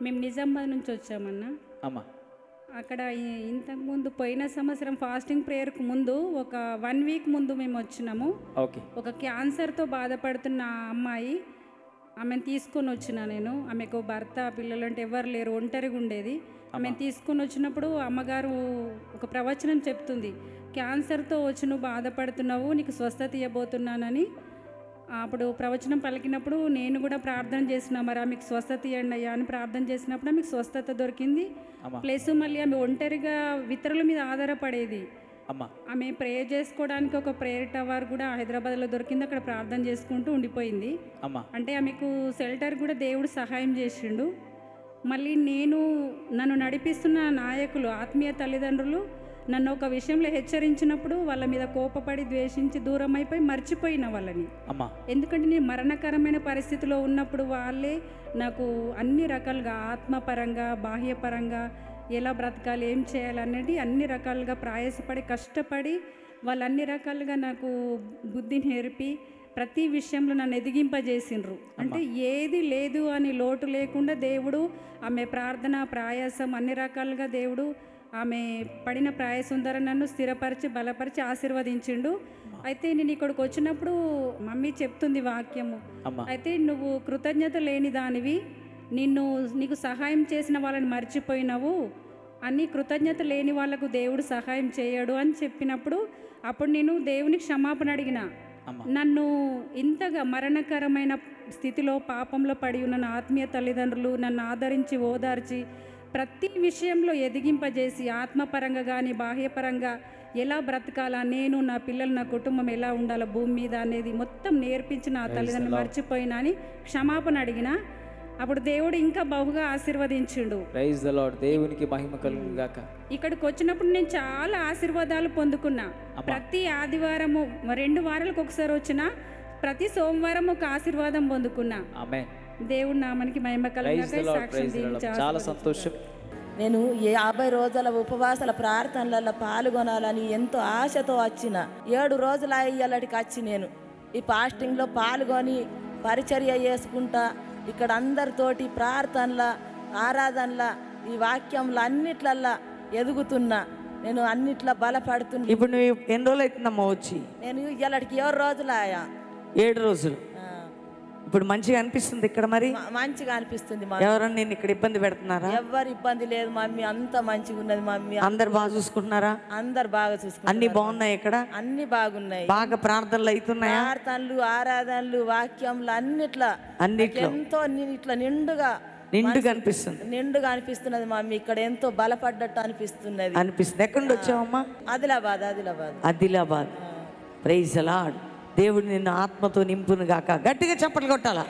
మేము నిజామాబాద్ నుంచి వచ్చామన్నా. అమ్మా అక్కడ ఇంతకుముందు పోయిన సంవత్సరం ఫాస్టింగ్ ప్రేయర్కు ముందు ఒక 1 వీక్ ముందు మేము వచ్చినాము. ఓకే. ఒక క్యాన్సర్తో బాధపడుతున్న అమ్మాయి, ఆమెను తీసుకొని వచ్చిన నేను. ఆమెకు భర్త పిల్లలు అంటే ఎవరు లేరు, ఒంటరిగా ఉండేది. ఆమెను తీసుకొని వచ్చినప్పుడు అమ్మగారు ఒక ప్రవచనం చెప్తుంది, క్యాన్సర్తో వచ్చి నువ్వు బాధపడుతున్నావు, నీకు స్వస్థత ఇవ్వబోతున్నానని. అప్పుడు ప్రవచనం పలికినప్పుడు నేను కూడా ప్రార్థన చేసిన, మరి ఆమెకు స్వస్థత ఇవ్వండి అయ్యా అని ప్రార్థన చేసినప్పుడు ఆమెకు స్వస్థత దొరికింది. ప్లస్ మళ్ళీ ఆమె ఒంటరిగా ఇతరుల మీద ఆధారపడేది. ఆమె ప్రేయర్ చేసుకోవడానికి ఒక ప్రేయర్ టవర్ కూడా హైదరాబాద్లో దొరికింది, అక్కడ ప్రార్థన చేసుకుంటూ ఉండిపోయింది. అంటే ఆమెకు షెల్టర్ కూడా దేవుడు సహాయం చేసిండు. మళ్ళీ నన్ను నడిపిస్తున్న నాయకులు, ఆత్మీయ తల్లిదండ్రులు నన్ను ఒక విషయంలో హెచ్చరించినప్పుడు వాళ్ళ మీద కోపపడి ద్వేషించి దూరం అయిపోయి మర్చిపోయిన వాళ్ళని. ఎందుకంటే నేను మరణకరమైన పరిస్థితిలో ఉన్నప్పుడు వాళ్ళే నాకు అన్ని రకాలుగా ఆత్మపరంగా బాహ్యపరంగా ఎలా బ్రతకాలి, ఏం చేయాలనేది అన్ని రకాలుగా ప్రయాసపడి కష్టపడి వాళ్ళు అన్ని రకాలుగా నాకు బుద్ధి నేర్పి ప్రతి విషయంలో నన్ను ఎదిగింపజేసిండ్రు. అంటే ఏది లేదు అని లోటు లేకుండా దేవుడు ఆమె ప్రార్థన ప్రయాసం అన్ని రకాలుగా దేవుడు ఆమె పడిన ప్రయాసం ద్వారా నన్ను స్థిరపరిచి బలపరిచి ఆశీర్వదించిండు. అయితే నేను ఇక్కడికి వచ్చినప్పుడు మమ్మీ చెప్తుంది వాక్యము, అయితే నువ్వు కృతజ్ఞత లేని దానివి, నీకు సహాయం చేసిన వాళ్ళని మర్చిపోయినావు అని, కృతజ్ఞత లేని వాళ్ళకు దేవుడు సహాయం చేయడు అని చెప్పినప్పుడు అప్పుడు నేను దేవునికి క్షమాపణ అడిగిన. నన్ను ఇంతగా మరణకరమైన స్థితిలో పాపంలో పడి ఉన్న నా ఆత్మీయ తల్లిదండ్రులు నన్ను ఆదరించి ఓదార్చి ప్రతి విషయంలో ఎదిగింపజేసి ఆత్మపరంగా కానీ బాహ్యపరంగా ఎలా బ్రతకాలా, నేను నా పిల్లలు నా కుటుంబం ఎలా ఉండాలో భూమి మీద అనేది మొత్తం నేర్పించిన ఆ తల్లిదండ్రులు మర్చిపోయినా అని క్షమాపణ అడిగిన. అప్పుడు దేవుడు ఇంకా బహుగా ఆశీర్వదించిండు. Praise the lord. దేవునికి మహిమ కలుగును గాక. ఇక్కడికి వచ్చినప్పుడు నేను చాలా ఆశీర్వాదాలు పొందుకున్నా. ప్రతి ఆదివారము 2 వారాలకు ఒకసారి వచ్చినా ప్రతి సోమవారం ఒక ఆశీర్వాదం పొందుకున్నా. ఆమేన్. దేవుడి నామానికి మహిమ కలుగును గాక. చాలా సంతోషం. నేను 50 రోజుల ఉపవాసాల ప్రార్థనలలో పాల్గొనాలని ఎంతో ఆశతో వచ్చిన. 7 రోజుల అయ్యేలటికి వచ్చి నేను ఈ ఫాస్టింగ్లో పాల్గొని పరిచర్య చేసుకుంటా, ఇక్కడ అందరితోటి ప్రార్థనల ఆరాధనల ఈ వాక్యంలో అన్నిట్లల్లా ఎదుగుతున్నా, నేను అన్నిట్లా బలపడుతున్నా. ఇప్పుడు నువ్వు ఎన్ని రోజులు అవుతుందమ్మా వచ్చి? నేను ఇవాళకి 7 రోజులు ఆయా. 7 రోజులు. ఇప్పుడు మంచిగా అనిపిస్తుంది ఇక్కడ? మరి మంచిగా అనిపిస్తుంది. ఎవరన్నా నేను ఇక్కడ ఇబ్బంది పెడుతున్నారా? ఎవరు ఇబ్బంది లేదు మమ్మీ, అంత మంచిగా ఉన్నది మమ్మీ. అందరు బాగా చూసుకుంటున్నారా? అందరు బాగా చూసుకుంటారు. అన్ని బాగున్నాయి ఇక్కడ? అన్ని బాగున్నాయి. బాగా ప్రార్థనలు అవుతున్నాయా? ప్రార్థనలు ఆరాధనలు వాక్యంలు అన్నిట్లో ఎంతో ఇట్లా నిండుగా అనిపిస్తుంది. నిండుగా అనిపిస్తున్నది మమ్మీ. ఇక్కడ ఎంతో బలపడ్డట్టు అనిపిస్తుంది. ఎక్కడి నుండి వచ్చావమ్మా? ఆదిలాబాద్. Praise the Lord. దేవుడు నిన్ను ఆత్మతో నింపును గాక. గట్టిగా చప్పట్లు కొట్టాలా?